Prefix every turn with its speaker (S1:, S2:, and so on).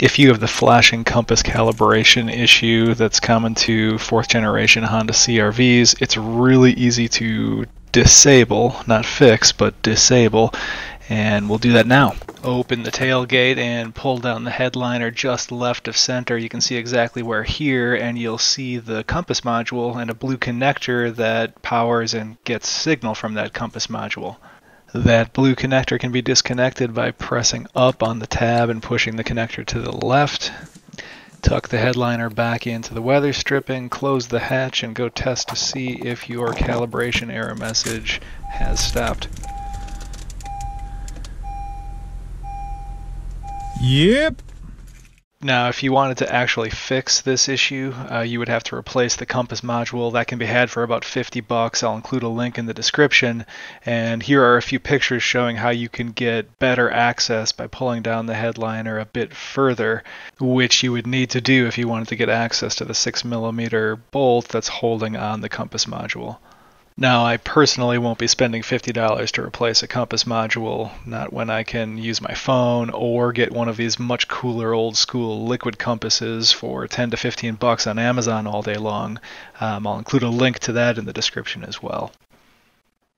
S1: If you have the flashing compass calibration issue that's common to 4th generation Honda CRVs, it's really easy to disable, not fix, but disable, and we'll do that now. Open the tailgate and pull down the headliner just left of center. You can see exactly where here, and you'll see the compass module and a blue connector that powers and gets signal from that compass module. That blue connector can be disconnected by pressing up on the tab and pushing the connector to the left. Tuck the headliner back into the weather stripping, close the hatch, and go test to see if your calibration error message has stopped.
S2: Yep.
S1: Now, if you wanted to actually fix this issue, you would have to replace the compass module. That can be had for about $50. I'll include a link in the description. And here are a few pictures showing how you can get better access by pulling down the headliner a bit further, which you would need to do if you wanted to get access to the 6mm bolt that's holding on the compass module. Now, I personally won't be spending $50 to replace a compass module, not when I can use my phone or get one of these much cooler old school liquid compasses for 10 to 15 bucks on Amazon all day long. I'll include a link to that in the description as well.